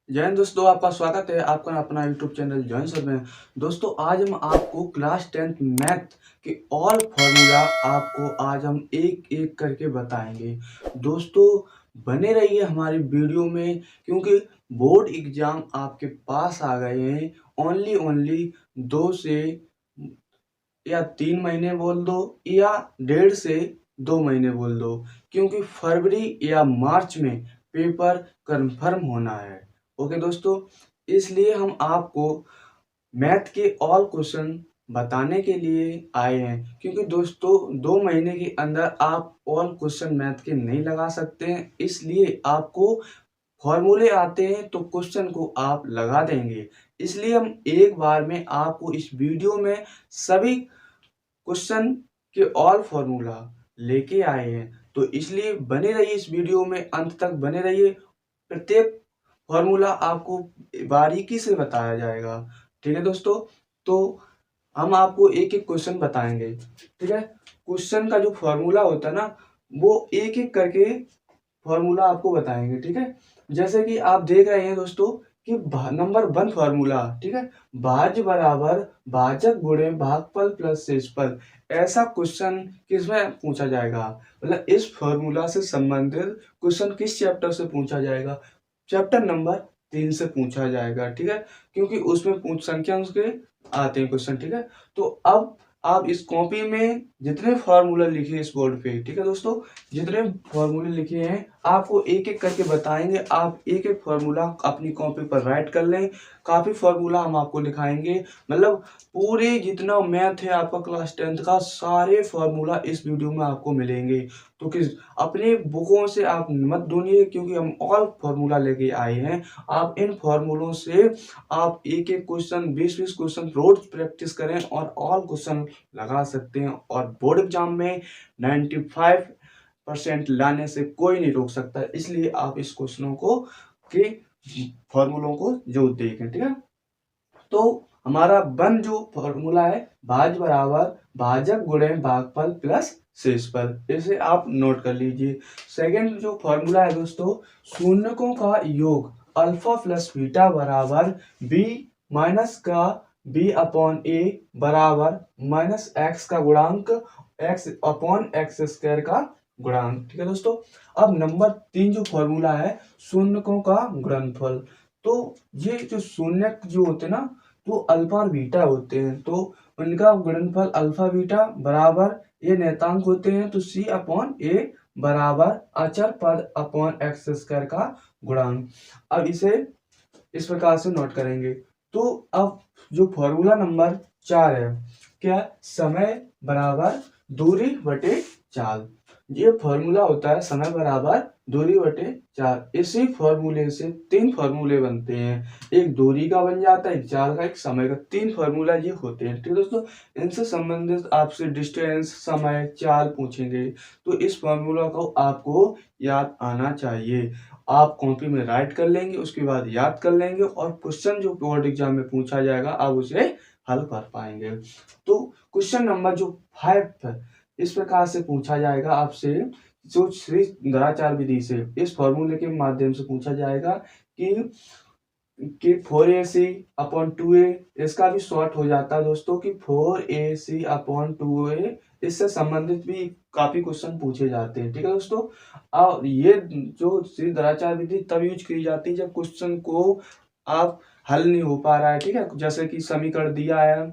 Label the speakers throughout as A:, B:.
A: जय हिंद दोस्तों, आपका स्वागत है आपका अपना यूट्यूब चैनल जॉइन सर में। दोस्तों आज हम आपको क्लास 10th मैथ के ऑल फार्मूला आपको आज हम एक एक करके बताएंगे। दोस्तों बने रहिए हमारी वीडियो में, क्योंकि बोर्ड एग्जाम आपके पास आ गए हैं। ओनली 2 से या 3 महीने बोल दो या 1.5 से 2 महीने बोल दो, क्योंकि फरवरी या मार्च में पेपर कंफर्म होना है। ओके दोस्तों, इसलिए हम आपको मैथ के ऑल क्वेश्चन बताने के लिए आए हैं, क्योंकि दोस्तों 2 महीने के अंदर आप ऑल क्वेश्चन मैथ के नहीं लगा सकते हैं। इसलिए आपको फॉर्मूले आते हैं तो क्वेश्चन को आप लगा देंगे। इसलिए हम एक बार में आपको इस वीडियो में सभी क्वेश्चन के ऑल फॉर्मूला लेके आए हैं, तो इसलिए बने रहिए इस वीडियो में, अंत तक बने रहिए। प्रत्येक फॉर्मूला आपको बारीकी से बताया जाएगा। ठीक है दोस्तों, तो हम आपको एक एक क्वेश्चन बताएंगे। ठीक है, क्वेश्चन का जो फॉर्मूला होता है ना, वो एक एक करके फॉर्मूला आपको बताएंगे। ठीक है, जैसे कि आप देख रहे हैं दोस्तों कि नंबर 1 फॉर्मूला, ठीक है, भाज्य बराबर भाजक गुणे भागफल प्लस शेषफल। ऐसा क्वेश्चन किसमें पूछा जाएगा, मतलब इस फॉर्मूला से संबंधित क्वेश्चन किस चैप्टर से पूछा जाएगा? चैप्टर नंबर 3 से पूछा जाएगा। ठीक है, क्योंकि उसमें पूछ संख्या उसके आते हैं क्वेश्चन। ठीक है, तो अब आप इस कॉपी में जितने फॉर्मूला लिखे इस बोर्ड पे, ठीक है दोस्तों, जितने फॉर्मूले लिखे हैं आपको एक एक करके बताएंगे। आप एक एक फॉर्मूला अपनी कॉपी पर राइट कर लें। काफी फॉर्मूला हम आपको दिखाएंगे, मतलब पूरे जितना मैथ है आपका क्लास 10th का, सारे फॉर्मूला इस वीडियो में आपको मिलेंगे। तो किस अपने बुकों से आप मत ढूंढिए, क्योंकि हम ऑल फॉर्मूला लेके आए हैं। आप इन फॉर्मूलों से आप एक एक क्वेश्चन 20-20 क्वेश्चन रोज प्रैक्टिस करें और ऑल क्वेश्चन लगा सकते हैं। और बोर्ड एग्जाम में 95% लाने से कोई नहीं रोक सकता। इसलिए आप इस क्वेश्चनों को के फॉर्मूलों को जो देखें। ठीक है, तो हमारा वन जो फॉर्मूला है, भाज्य बराबर भाजक गुणे भागफल प्लस शेषफल, इसे आप नोट कर लीजिए। सेकंड जो फॉर्मूला है दोस्तों, शून्यकों का योग अल्फा प्लस बीटा बराबर बी माइनस का बी अपॉन ए बराबर माइनस एक्स का गुणांक एक्स अपॉन एक्स स्क्वायर का गुणांक। ठीक है दोस्तों, अब नंबर 3 जो फॉर्मूला है, शून्यकों का गुणनफल। तो ये जो शून्य जो होते हैं ना, तो अल्फा और बीटा होते हैं, तो उनका गुणनफल अल्फा बीटा बराबर ये नियतांक होते हैं, तो सी अपॉन ए बराबर अचर पद अपॉन एक्स स्क्वायर का गुणांक। अब इसे इस प्रकार से नोट करेंगे। तो अब जो फॉर्मूला नंबर 4 है, क्या? समय बराबर दूरी बटे चाल। ये फॉर्मूला होता है समय बराबर दूरी बटे 4। इसी फॉर्मूले से 3 फॉर्मूले बनते हैं, एक दूरी का बन जाता है, एक चाल का, एक समय का। 3 फॉर्मूला ये होते हैं। ठीक है दोस्तों, इनसे संबंधित आपसे डिस्टेंस, समय, चाल पूछेंगे, तो इस फॉर्मूला को आपको याद आना चाहिए। आप कॉपी में राइट कर लेंगे, उसके बाद याद कर लेंगे, और क्वेश्चन जो बोर्ड एग्जाम में पूछा जाएगा आप उसे हल कर पाएंगे। तो क्वेश्चन नंबर जो 5 है, इस प्रकार से पूछा जाएगा आपसे, जो श्री दराचार विधि से इस फॉर्मूले के माध्यम से पूछा जाएगा कि 4ac अपॉन 2a, इसका भी शॉर्ट हो जाता है दोस्तों कि 4ac अपॉन 2a। इससे संबंधित भी काफी क्वेश्चन पूछे जाते हैं। ठीक है दोस्तों, और ये जो श्री दराचार विधि तब यूज की जाती है जब क्वेश्चन को आप हल नहीं हो पा रहा है। ठीक है, जैसे कि समीकरण दिया है,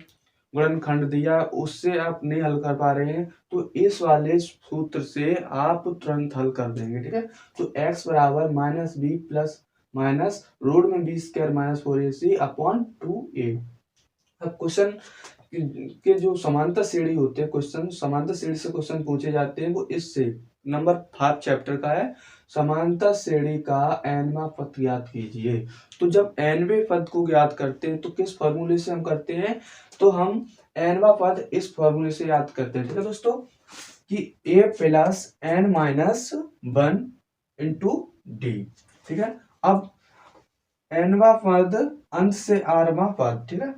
A: गुणनखंड दिया, उससे आप नहीं हल कर पा रहे हैं, तो इस वाले सूत्र से आप तुरंत हल कर देंगे। ठीक है, तो x बराबर minus B plus minus root में B square minus 4ac upon 2a। अब क्वेश्चन के जो समांतर श्रेणी होते हैं, क्वेश्चन समांतर श्रेणी से क्वेश्चन पूछे जाते हैं, वो इससे नंबर 5 चैप्टर का है, समांतर श्रेणी का nवां पद ज्ञात कीजिए। तो जब nवें पद को ज्ञात करते हैं तो किस फॉर्मूले से हम करते हैं, तो हम nवां पद इस फॉर्मूले से याद करते हैं। ठीक है दोस्तों, कि a plus n minus 1 into D. ठीक है, अब nवां पद अंश से rवां पद। ठीक है,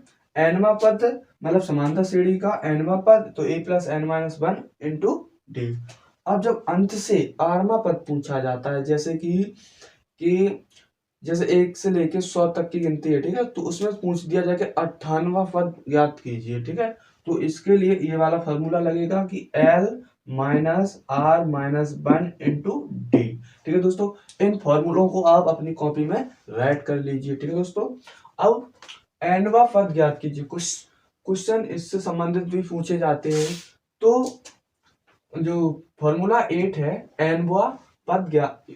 A: nवां पद मतलब समांतर श्रेणी का nवां पद, तो a plus n minus 1 into D. अब जब अंत से rवां पद पूछा जाता है, जैसे कि जैसे 1 से लेके 100 तक की गिनती है, ठीक है, तो उसमें पूछ दिया जाए कि 98वां पद ज्ञात कीजिए, ठीक है। तो इसके लिए ये वाला फॉर्मूला लगेगा कि L minus R minus 1 into D, ठीक है दोस्तों। इन फॉर्मूलों को आप अपनी कॉपी में राइट कर लीजिए, ठीक है दोस्तों। अब एनवा पद ज्ञात कीजिए। कुछ क्वेश्चन इससे संबंधित भी पूछे जाते हैं। तो जो फॉर्मूला 8 है, एनवा पद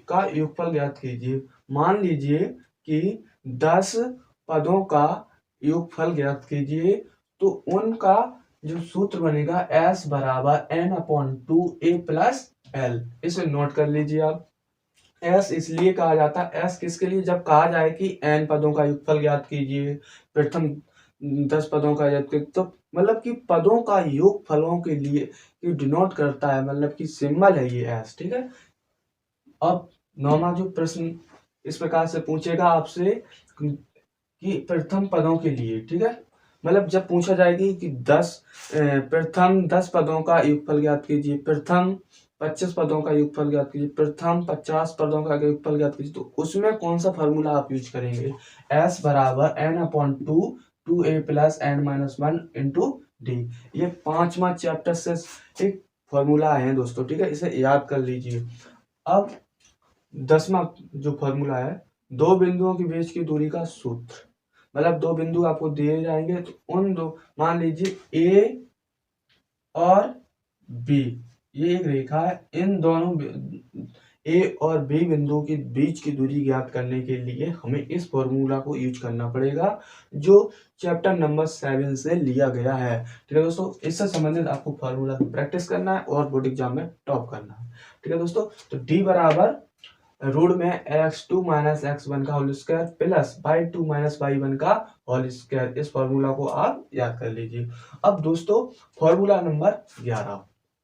A: का योगफल ज्ञात कीजिए। मान लीजिए कि 10 पदों का योगफल ज्ञात कीजिए, तो उनका जो सूत्र बनेगा S बराबर n/2 a प्लस एल। इसे नोट कर लीजिए आप। S इसलिए कहा जाता है, S किसके लिए, जब कहा जाए कि n पदों का योगफल ज्ञात कीजिए, प्रथम 10 पदों का ज्ञात कीजिए, तो मतलब कि पदों का योगफलों के लिए ये डिनोट करता है, मतलब कि सिंबल है ये S, ठीक है। अब 9वां जो प्रश्न इस प्रकार से पूछेगा आपसे कि प्रथम पदों के लिए, ठीक है, मतलब जब पूछा जाएगी कि प्रथम 10 पदों का योगफल ज्ञात कीजिए, प्रथम 25 पदों का योगफल ज्ञात कीजिए, प्रथम 50 पदों का योगफल ज्ञात कीजिए, तो उसमें कौन सा फॉर्मूला आप यूज करेंगे। S बराबर n/2 a plus n minus 1 into D. ये 5वां चैप्टर से एक फॉर्मूला है दोस्तों, ठीक है, इसे याद कर लीजिए। अब 10वां जो फॉर्मूला है, दो बिंदुओं के बीच की दूरी का सूत्र, मतलब दो बिंदु आपको दिए जाएंगे, तो उन दो, मान लीजिए ए और बी, ये एक रेखा है, इन दोनों ए और बी बिंदु के बीच की दूरी ज्ञात करने के लिए हमें इस फॉर्मूला को यूज करना पड़ेगा, जो चैप्टर नंबर 7 से लिया गया है, ठीक है दोस्तों। इससे संबंधित आपको फॉर्मूला प्रैक्टिस करना है और बोर्ड एग्जाम में टॉप करना है, ठीक है दोस्तों। तो डी बराबर रूट में x2 माइनस x1 का whole square plus y2 minus y1 का होल स्क्वायर, इस फॉर्मूला को आप याद कर लीजिए। अब दोस्तों फॉर्मूला नंबर 11,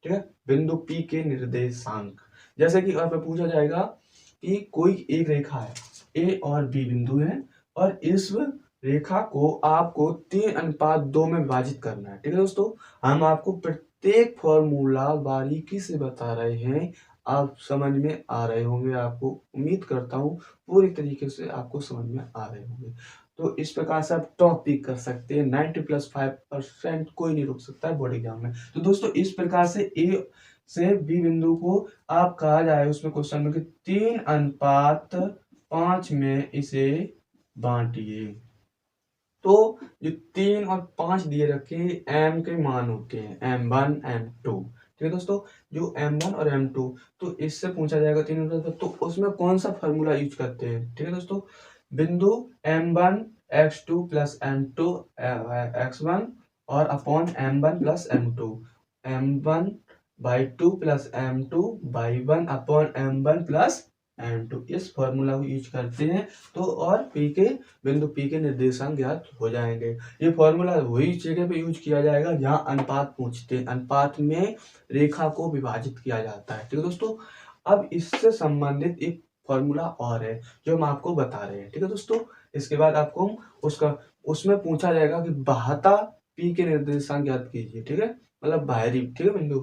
A: ठीक है, बिंदु P के निर्देशांक। जैसे कि आप पूछा जाएगा कि कोई एक रेखा है, A और B बिंदु है, और इस रेखा को आपको 3:2 में विभाजित करना है, ठीक है दोस्तों। हम आपको प्रत्येक फॉर्मूला बारीकी से बता रहे हैं, आप समझ में आ रहे होंगे, आपको उम्मीद करता हूँ पूरी तरीके से आपको समझ में आ रहे होंगे। तो इस प्रकार से आप टॉप पिक कर सकते हैं, 90+5% कोई नहीं रोक सकता है बोर्ड एग्जाम में। तो दोस्तों इस प्रकार से ए से बी बिंदु को आप कहा जाए उसमें क्वेश्चन में कि 3:5 में इसे बांटिए। तो जो 3 और 5 दिए रखे एम के मान होते हैं, M1 M2, ठीक है दोस्तों। जो M1 और M2, तो इससे पूछा जाएगा 3, तो उसमें कौन सा फॉर्मूला यूज करते हैं, ठीक है दोस्तों। बिंदु M1 x2 plus M2 x1 और upon M1 plus M2, M1 by 2 plus M2 by 1 upon M1 plus M2, इस फॉर्मूला को यूज करते हैं। तो और बिंदु P के निर्देशांक ज्ञात हो जाएंगे। ये फॉर्मूला वही जगह पे यूज किया जाएगा जहाँ अनुपात पूछते हैं, अनुपात में रेखा को विभाजित किया जाता है, ठीक है दोस्तों। अब इससे संबंधित एक फॉर्मूला और है जो हम आपको बता रहे हैं, ठीक है दोस्तों। इसके बाद आपको उसमें पूछा जाएगा कि बहता P के निर्देशांक ज्ञात कीजिए, ठीक है, मतलब बाहरी, ठीक है बिंदु।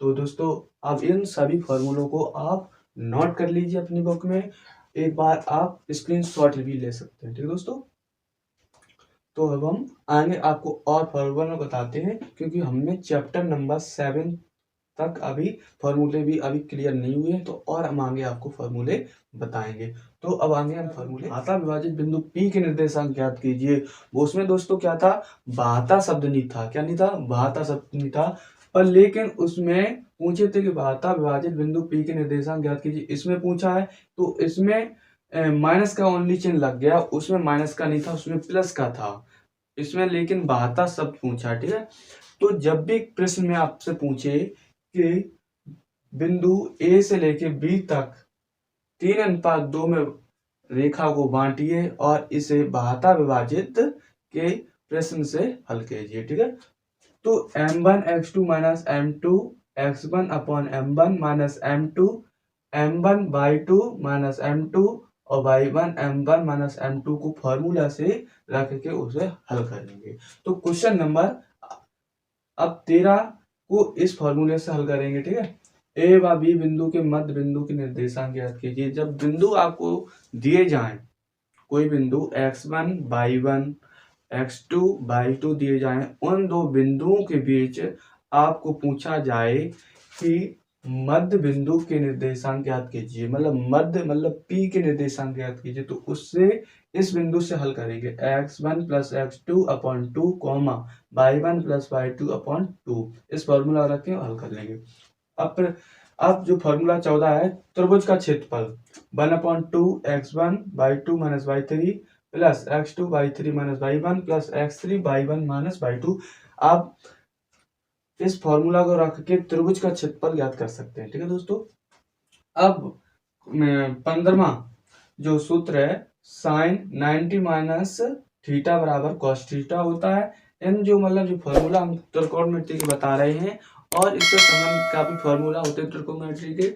A: तो दोस्तों अब इन सभी फॉर्मूलों को आप नोट कर लीजिए अपनी बुक में, एक बार आप स्क्रीनशॉट भी ले सकते हैं, ठीक है दोस्तों। तो अब हम आगे आपको और फॉर्मूला बताते हैं, क्योंकि हमने चैप्टर नंबर 7 तक अभी फॉर्मूले भी अभी क्लियर नहीं हुए हैं, तो और हम आगे आपको फॉर्मूले बताएंगे। तो अब आगे हम फॉर्मूले, बहता विभाजित बिंदु P के निर्देशांक ज्ञात कीजिए। वो उसमें दोस्तों क्या था, बहता शब्द नहीं था, क्या नहीं था, बहता शब्द नहीं था, पर लेकिन उसमें पूछे थे कि बहता विभाजित बिंदु P के निर्देशांक ज्ञात कीजिए, इसमें पूछा है, तो इसमें माइनस का ओनली चिन्ह लग गया, उसमें माइनस का नहीं था, उसमें प्लस का था, इसमें लेकिन बहता शब्द पूछा, ठीक है। तो जब भी प्रश्न में आपसे पूछे कि बिंदु ए से लेके बी तक 3:2 में रेखा को बांटिए और इसे बहता विभाजित के प्रश्न से हल कीजिए, ठीक है। तो M1 x2 minus M2 x1 upon M1 minus M2, M1 by 2 minus M2 और y1 M1 माइनस M2 को फॉर्मूला से रख के उसे हल करेंगे। तो क्वेश्चन नंबर अब 13 को इस फॉर्मूले से हल करेंगे, ठीक है। ए व बी बिंदु के मध्य बिंदु के निर्देशांक ज्ञात कीजिए। जब बिंदु आपको दिए जाएं, कोई बिंदु x1 y1 x2 y2 दिए जाएं, उन दो बिंदुओं के बीच आपको पूछा जाए कि मध्य बिंदु के निर्देशांक ज्ञात कीजिए, मतलब P के निर्देशांक ज्ञात कीजिए, तो उससे इस बिंदु से हल करेंगे x1 plus x2/2 comma y1 plus y2/2, इस फॉर्मूला रख के हल कर लेंगे। अब जो फॉर्मूला 14 है, त्रिभुज का क्षेत्रफल 1/2 x1 y2 minus y3 plus x2 y3 minus y1 plus x3 y1 minus y2। आप इस फॉर्मूला को रख के त्रिभुज का क्षेत्रफल ज्ञात कर सकते हैं। ठीक है दोस्तों, अब 15वां जो सूत्र है साइन 90 माइनस थीटा बराबर कॉस थीटा होता है। इन जो जो फॉर्मूला हम त्रिकोणमिति के बता रहे हैं और इससे संबंधित काफी फॉर्मूला होते हैं त्रिकोणमिति के,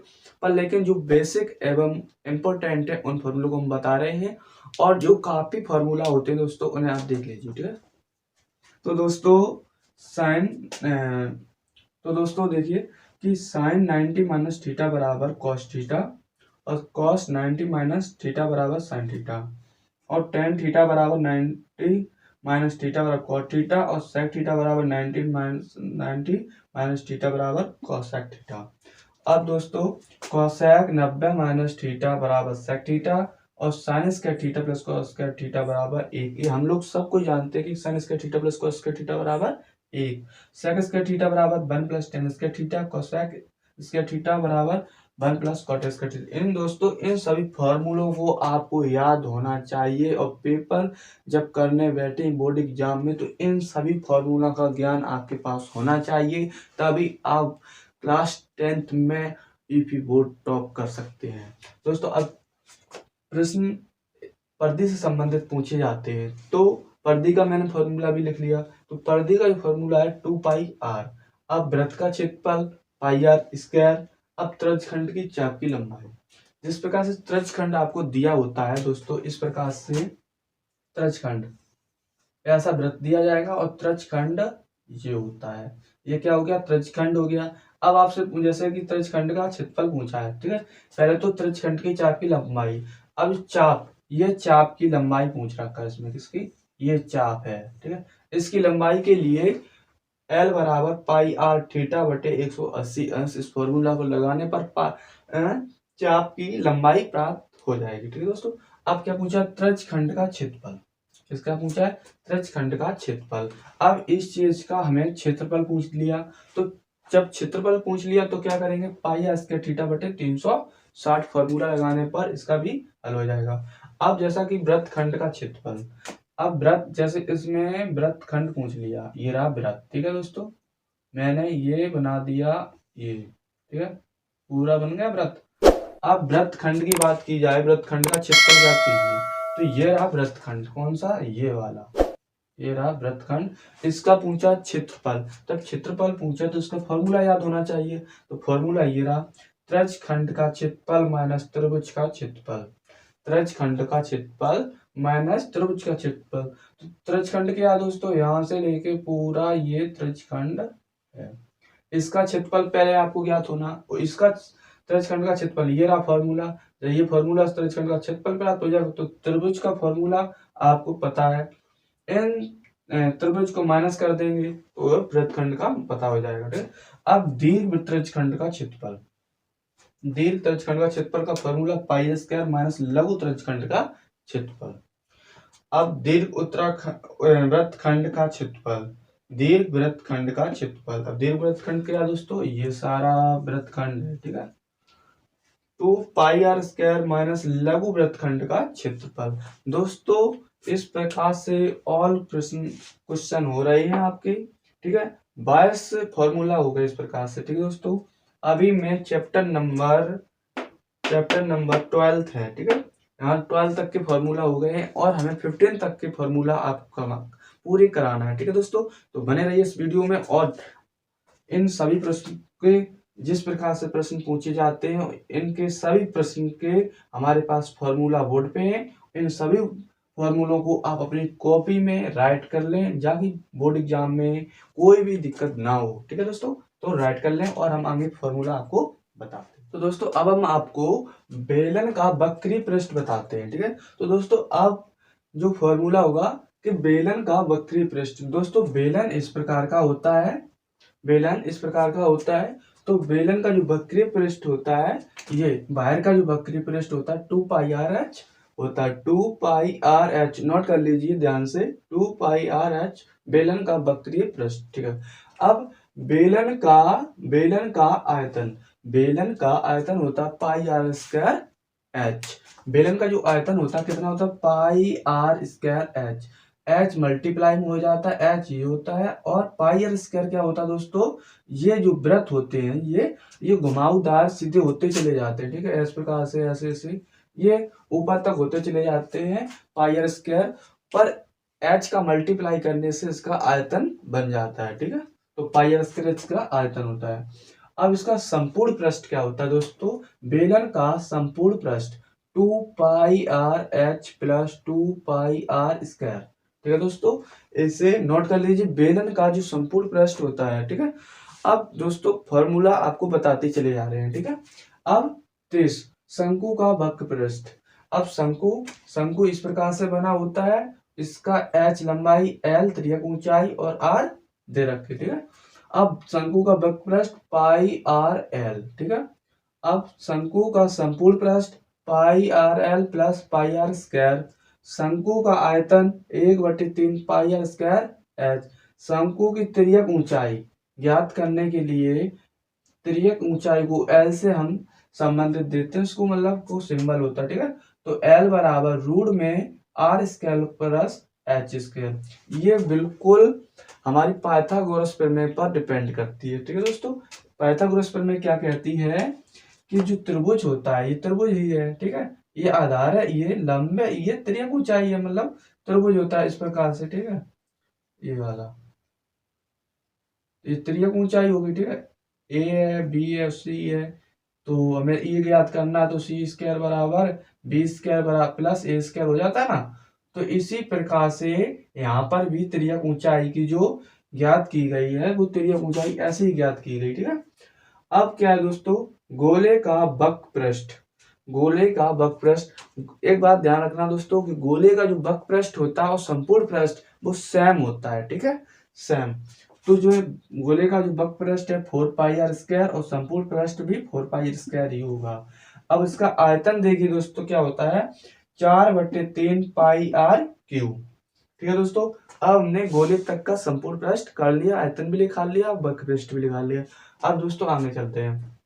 A: पर लेकिन जो बेसिक एवं इम्पोर्टेंट है उन फॉर्मूलों को हम बता रहे हैं, और जो काफी फॉर्मूला होते हैं दोस्तों उन्हें आप देख लीजिए। ठीक है, तो दोस्तों देखिए कि साइन 90 माइनस थीटा बराबर कॉस थीटा और कॉस 90 माइनस थीटा बराबर साइन थीटा, और टेन थीटा बराबर 90 माइनस थीटा बराबर कॉट थीटा और सेक थीटा बराबर 90 माइनस थीटा बराबर कॉसेक थीटा। अब दोस्तों कॉसेक 90 माइनस थीटा बराबर सेक थीटा और sine square theta plus cos square theta बराबर 1। ये हम लोग सबको जानते हैं कि sine square theta plus cos square theta बराबर 1, सेक स्क्वायर थीटा बराबर 1 plus ten square theta, cosec square theta बराबर 1 प्लस कॉट स्क्वायर थीटा। इन सभी फॉर्मूलों को आपको याद होना चाहिए, और पेपर जब करने बैठे बोर्ड एग्जाम में तो इन सभी फॉर्मूला का ज्ञान आपके पास होना चाहिए, तभी आप क्लास 10th में यूपी बोर्ड टॉप कर सकते हैं। दोस्तों अब प्रश्न परिधि से संबंधित पूछे जाते हैं, तो परिधि का मैंने फॉर्मूला भी लिख लिया। तो परिधि का जो फॉर्मूला है 2πr। अब वृत्त का क्षेत्रफल πr²। अब त्रिज्यखंड की चाप की लंबाई, जिस प्रकार से त्रिज्यखंड आपको दिया होता है दोस्तों, इस प्रकार से त्रिज्यखंड ऐसा वृत्त दिया जाएगा और त्रिज्यखंड ये होता है। ये क्या हो गया, त्रिज्यखंड हो गया। अब आपसे जैसे कि त्रिज्यखंड का क्षेत्रफल पूछा है, ठीक है, पहले तो त्रिज्यखंड की चाप की लंबाई। अब चाप, ये चाप की लंबाई पूछ रखा है इसमें, किसकी, ये चाप है। ठीक है, इसकी लंबाई के लिए L बराबर πr थीटा बटे 180 अंश, इस फॉर्मूला को लगाने पर चाप की लंबाई प्राप्त हो जाएगी। ठीक है दोस्तों, अब क्या पूछा, त्रिज्यखंड का क्षेत्रफल। किसका पूछा है, त्रिज्यखंड का क्षेत्रफल। अब इस चीज का हमें क्षेत्रफल पूछ लिया, तो जब क्षेत्रफल पूछ लिया तो क्या करेंगे, πr² थीटा बटे 360 फॉर्मूला लगाने पर इसका भी हल हो जाएगा। अब जैसा कि वृत्तखंड का क्षेत्रफल, अब वृत्त, जैसे इसमें वृत्तखंड पूछ लिया, ये रहा वृत्त। ठीक है दोस्तों, मैंने ये बना दिया ये, ठीक है, पूरा बन गया वृत्त। अब वृत्तखंड की बात की जाए, वृत्तखंड का क्षेत्रफल ज्ञात कीजिए, तो ये रहा वृत्तखंड, कौन सा, ये वाला, ये रहा वृत्तखंड। इसका पूछा क्षेत्रफल, तब क्षेत्रफल पूछा तो इसका फॉर्मूला याद होना चाहिए, तो फॉर्मूला ये रहा, त्रिज्यखंड का क्षेत्रफल माइनस त्रिभुज का क्षेत्रफल। त्रिज्यखंड का क्षेत्रफल माइनस त्रिभुज का क्षेत्रफल। तो त्रिज्यखंड क्या दोस्तों, यहां से लेके पूरा ये त्रिज्यखंड है, इसका क्षेत्रफल पहले आपको ज्ञात होना, और इसका त्रिज्यखंड का क्षेत्रफल, ये रहा फॉर्मूला। जब ये फॉर्मूला त्रिज्यखंड का क्षेत्रफल प्राप्त हो जाएगा तो त्रिभुज का फॉर्मूला आपको पता है, इन त्रिभुज को माइनस कर देंगे तो वृत्तखंड का पता हो जाएगा। ठीक है, अब दीर्घ त्रिज्यखंड का क्षेत्रफल, दीर्घ त्रिज्यखंड का क्षेत्रफल का फॉर्मूला πr² माइनस लघु त्रिज्यखंड का क्षेत्रफल। अब दीर्घ वृत्तखंड का क्षेत्रफल, दीर्घ वृत्तखंड का क्षेत्रफल। अब दीर्घ वृत्तखंड क्या दोस्तों, ये सारा वृत्तखंड है। ठीक है, तो πr² माइनस लघु वृत्तखंड का क्षेत्रफल। दोस्तों इस प्रकार से ऑल क्वेश्चन हो रहे हैं आपके। ठीक है, 22 फॉर्मूला हो गए इस प्रकार से। ठीक है दोस्तों, अभी मैं चैप्टर नंबर 12th है। ठीक है, यहाँ 12 तक के फॉर्मूला हो गए हैं और हमें 15 तक के फॉर्मूला आपको पूरे कराना है। ठीक है दोस्तों, तो बने रहिए इस वीडियो में, और इन सभी प्रश्न के, जिस प्रकार से प्रश्न पूछे जाते हैं, इनके सभी प्रश्न के हमारे पास फॉर्मूला बोर्ड पे हैं। इन सभी फॉर्मूलों को आप अपनी कॉपी में राइट कर लें, जाकि बोर्ड एग्जाम में कोई भी दिक्कत ना हो। ठीक है दोस्तों, तो राइट कर लें और हम आगे फॉर्मूला आपको बताते हैं। तो दोस्तों अब हम आपको बेलन का वक्री पृष्ठ बताते हैं, ठीक है। तो दोस्तों अब जो फॉर्मूला होगा कि बेलन का वक्री पृष्ठ, दोस्तों बेलन इस प्रकार का होता है, बेलन इस प्रकार का होता है। तो बेलन का जो वक्री पृष्ठ होता है, ये बाहर का जो वक्री पृष्ठ होता है 2 पाई आर एच होता है, 2 पाई आर एच, नोट कर लीजिए ध्यान से, 2 पाई आर एच बेलन का वक्री पृष्ठ, ठीक है। अब बेलन का आयतन, बेलन का आयतन होता है पाई आर स्क्वायर एच। बेलन का जो आयतन होता है कितना होता है, pi R square H. H multiply में हो जाता है, एच ये होता है, और पाई आर स्क्वायर क्या होता है दोस्तों, ये जो वृत्त होते हैं ये घुमावदार सीधे होते चले जाते हैं, ठीक है। इस प्रकार से ऐसे ऐसे ये ऊपर तक होते चले जाते हैं पाई आर स्क्वायर, पर एच का मल्टीप्लाई करने से इसका आयतन बन जाता है, ठीक है। तो पाई आर स्क्वायर इसका आयतन होता है। अब इसका संपूर्ण पृष्ठ क्या होता है दोस्तों, बेलन का संपूर्ण पृष्ठ 2 pi R H plus 2 pi R square, ठीक है दोस्तों। इसे नोट कर लीजिए, बेलन का जो संपूर्ण पृष्ठ होता है, ठीक है। अब दोस्तों फॉर्मूला आपको बताते चले जा रहे हैं, ठीक है। अब 30 शंकु का वक्र पृष्ठ। अब शंकु इस प्रकार से बना होता है, इसका एच लंबाई, एल त्रिज्या ऊंचाई और आर दे रखे, ठीक है। अब शंकु का वक्र पृष्ठ पाई आर एल, ठीक है। अब शंकु का संपूर्ण पृष्ठ pi R L plus pi R square. शंकु का आयतन 1/3 पाई आर स्क्वायर एच। शंकु की तिर्यक ऊंचाई ज्ञात करने के लिए तिर्यक ऊंचाई को एल से हम संबंधित देते हैं, उसको मतलब को सिंबल होता है, ठीक है। तो एल बराबर रूट में R square plus H square. ये बिल्कुल हमारी पाइथागोरस प्रमेय पर डिपेंड करती है, ठीक है दोस्तों। पाइथागोरस प्रमेय क्या कहती है कि जो त्रिभुज होता है, ये त्रिभुज ही है, ठीक है। ये आधार है, ये लंब है, ये तिर्यक ऊंचाई है, मतलब त्रिभुज होता है इस प्रकार से, ठीक है। ये वाला ये तिर्यक ऊंचाई होगी, ठीक है। ए है, बी है, सी है, तो हमें ई ज्ञात करना है, तो सी स्क्वायर बराबर बी स्क्वायर बराबर प्लस ए स्क्वायर हो जाता है ना। तो इसी प्रकार से यहाँ पर भी तिर्यक ऊंचाई की जो ज्ञात की गई है, वो तिर्यक ऊंचाई ऐसे ही ज्ञात की गई, ठीक है। अब क्या है दोस्तों, गोले का वक्र पृष्ठ, गोले का वक्र पृष्ठ। एक बात ध्यान रखना दोस्तों कि गोले का जो वक्र पृष्ठ होता है और संपूर्ण पृष्ठ वो सेम होता है, ठीक है, सेम। तो जो है गोले का जो वक्र पृष्ठ है 4 पाई आर स्क्वायर और संपूर्ण पृष्ठ भी 4 पाई आर स्क्वायर ही होगा। अब इसका आयतन देखिए दोस्तों क्या होता है, 4/3 पाई आर क्यूब, ठीक है दोस्तों। अब हमने गोले तक का संपूर्ण पृष्ठ कर लिया, आयतन भी लिखा लिया, वक्र पृष्ठ भी लिखा लिया। अब दोस्तों आगे चलते हैं,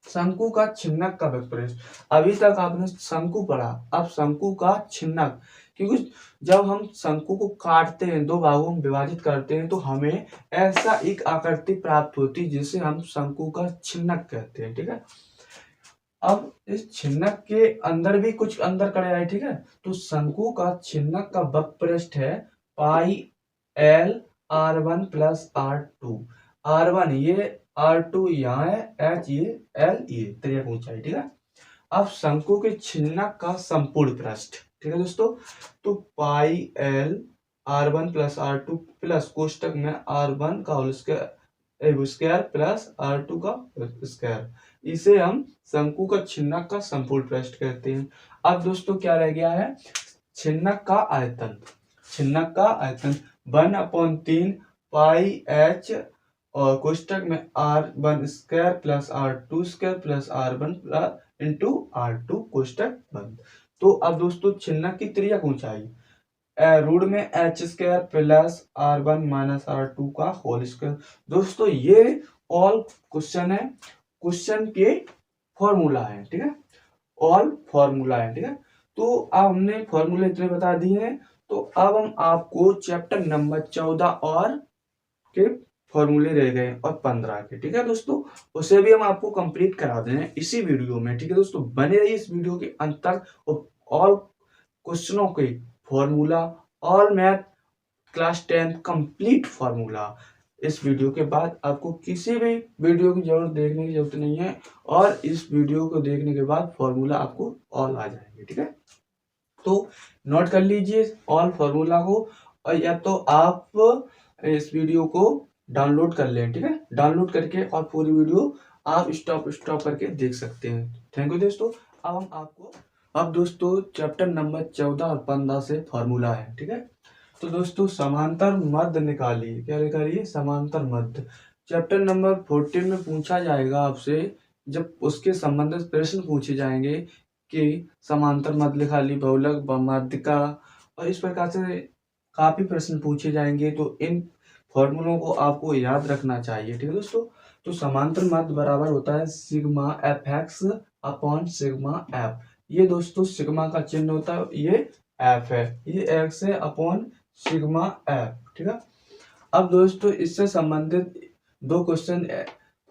A: शंकु का छिन्नक का वक्र पृष्ठ। अभी तक आपने शंकु पढ़ा, अब शंकु का छिन्नक, क्योंकि जब हम शंकु को काटते हैं, दो भागों में विभाजित करते हैं, तो हमें ऐसा एक आकृति प्राप्त होती है जिसे हम शंकु का छिन्नक कहते हैं, ठीक है। अब इस छिन्नक के अंदर भी कुछ अंदर करे आए, ठीक है। तो शंकु का छिन्नक का वक्र पृष्ठ है पाई L R1 plus R2। R1 ये, R2 यहाँ है, H ये, L ये त्रिज्या ऊंचाई, ठीक है। अब शंकु के छिन्नक का संपूर्ण पृष्ठ, ठीक है दोस्तों। तो pi L R1 plus R2 plus कोष्टक में R1 का होल स्क्वायर प्लस R2 का स्क्वायर, इसे हम शंकु का छिन्नक का संपूर्ण पृष्ठ कहते हैं। अब दोस्तों क्या रह गया है, छिन्नक का आयतन, छिन्नक का आयतन 1/3 पाई एच और कोष्टक में R1 square plus R2 square plus R1 plus into R2 कोष्टक बंद। तो अब दोस्तों छिन्नक की तिर्यक ऊंचाई रूट में H square plus R1 minus R2 का होल स्क्वायर। दोस्तों ये ऑल क्वेश्चन है, क्वेश्चन के फॉर्मूला है, ठीक है, ऑल फॉर्मूला है, ठीक है। तो अब हमने फॉर्मूले इतने बता दिए हैं, तो अब हम आपको चैप्टर नंबर 14 और के फॉर्मूले रह गए और 15 के, ठीक है दोस्तों, उसे भी हम आपको कंप्लीट करा दें इसी वीडियो में, ठीक है दोस्तों। बने रहिए इस वीडियो के अंत तक, और ऑल क्वेश्चनों के formula, all math class 10 complete formula, इस वीडियो के बाद आपको किसी भी वीडियो की जरूरत देखने की जरूरत नहीं है, और इस वीडियो को देखने के बाद फॉर्मूला आपको ऑल आ जाएंगे, ठीक है। तो नोट कर लीजिए ऑल फॉर्मूला को, और या तो आप इस वीडियो को डाउनलोड कर लें, ठीक है, डाउनलोड करके और पूरी वीडियो आप स्टॉप करके देख सकते हैं। थैंक यू दोस्तों। अब दोस्तों चैप्टर नंबर 14 और 15 से फॉर्मूला है, ठीक है। तो दोस्तों समांतर मध्य निकालिए। क्या निकालिए? समांतर मध्य। चैप्टर नंबर 14 में पूछा जाएगा आपसे, जब उसके संबंधित प्रश्न पूछे जाएंगे कि समांतर मध्य निकालिए, बहुलक, माध्यिका और इस प्रकार से काफी प्रश्न पूछे जाएंगे। तो इन फॉर्मूलों को आपको याद रखना चाहिए, ठीक है दोस्तों। तो समांतर मध्य बराबर होता है sigma F x upon sigma F. ये दोस्तों सिग्मा का चिन्ह होता है, ये एफ है, ये एक्स है अपॉन सिग्मा एफ, ठीक है। अब दोस्तों इससे संबंधित दो क्वेश्चन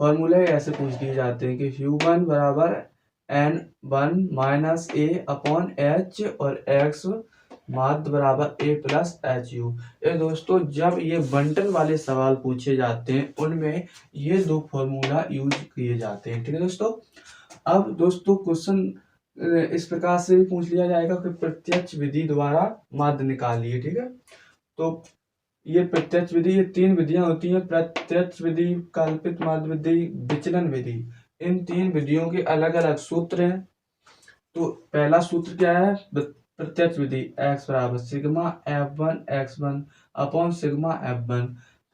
A: फॉर्मूले ऐसे पूछ दिए जाते हैं कि u1 बराबर n1 माइनस ए अपॉन एच और x माध्य बराबर a प्लस एच यू। ये दोस्तों जब ये बंटन वाले सवाल पूछे जाते हैं उनमें ये दो फॉर्मूला यूज किए जाते हैं, ठीक है दोस्तों। अब दोस्तों क्वेश्चन इस प्रकार से भी पूछ लिया जाएगा कि प्रत्यक्ष विधि द्वारा माध्य निकालिए, ठीक है। तो ये प्रत्यक्ष विधि, ये तीन विधियां होती हैं, प्रत्यक्ष विधि, कल्पित माध्य विधि, विचलन विधि। इन तीन विधियों के अलग अलग सूत्र हैं। तो पहला सूत्र क्या है? प्रत्यक्ष विधि x बराबर sigma f1 x1 upon sigma f1।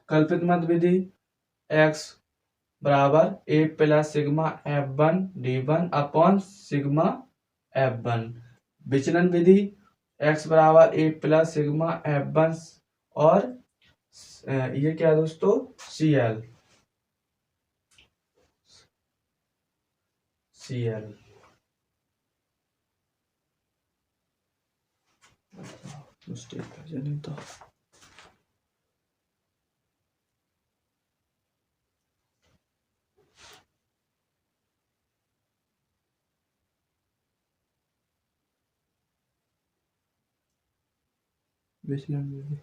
A: कल्पित माध्य विधि x बराबर a plus sigma f1 d1 upon sigma f1। विचलन विधि x बराबर a प्लस सिग्मा f1 और ये क्या है दोस्तों? CL नहीं तो विचलन विधि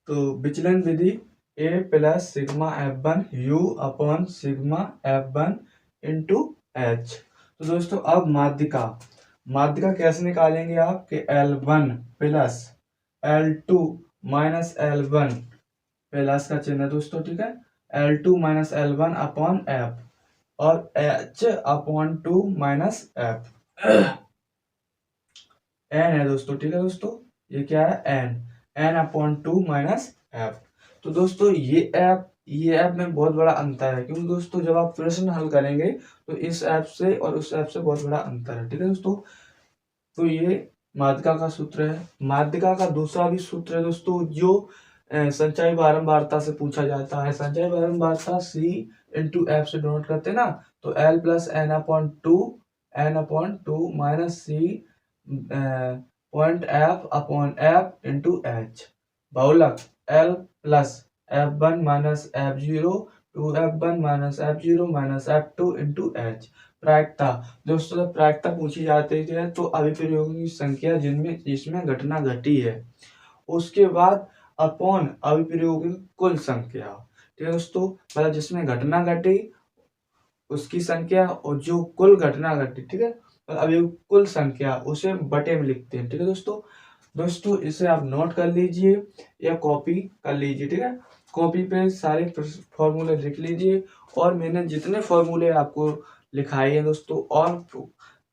A: तो विचलन विधि a plus sigma f1 u upon sigma f1 into H. तो दोस्तों अब माध्यिका कैसे निकालेंगे आप कि L1 plus L2 minus L1 plus का चिन्ह है दोस्तों, ठीक है। L2 minus L1 upon F और H upon 2 minus F n है दोस्तों, ठीक है दोस्तों। ये क्या है? n upon 2 minus F. तो दोस्तों ये ऐप में बहुत बड़ा अंतर है, क्योंकि दोस्तों जब आप प्रश्न हल करेंगे तो इस ऐप से और उस ऐप से बहुत बड़ा अंतर है, ठीक है दोस्तों। तो ये माध्यिका का सूत्र है। माध्यिका का दूसरा भी सूत्र है दोस्तों, जो संचय बारंबारता से पूछा जाता है। संचय बारंबारता c इंटू एफ से डिनोट करते हैं ना, तो l plus n upon two minus c point f upon f into H. बहुलक l plus f1 minus f0 2f1 minus f0 minus f2 into H. प्रायिकता दोस्तों, जब प्रायिकता पूछी जाती है तो अभिप्रयोगों की संख्या जिसमें घटना घटी है उसके बाद अपॉन अभिप्रयोगों की कुल संख्या, ठीक है दोस्तों। मतलब जिसमें घटना घटी उसकी संख्या और जो कुल घटना घटी, ठीक है, अभी कुल संख्या उसे बटे में लिखते हैं, ठीक है दोस्तों इसे आप नोट कर लीजिए या कॉपी कर लीजिए, ठीक है। कॉपी पे सारे फॉर्मूले लिख लीजिए और मैंने जितने फॉर्मूले आपको लिखाए हैं दोस्तों और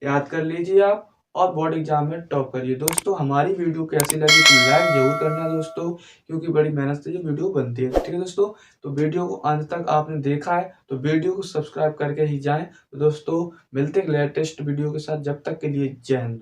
A: याद कर लीजिए आप, और बोर्ड एग्जाम में टॉप करिए। दोस्तों हमारी वीडियो कैसी लगी तो लाइक जरूर करना दोस्तों, क्योंकि बड़ी मेहनत से ये वीडियो बनती है, ठीक है दोस्तों। तो वीडियो को अंत तक आपने देखा है तो वीडियो को सब्सक्राइब करके ही जाएं। तो दोस्तों मिलते हैं लेटेस्ट वीडियो के साथ, जब तक के लिए जय हिंद।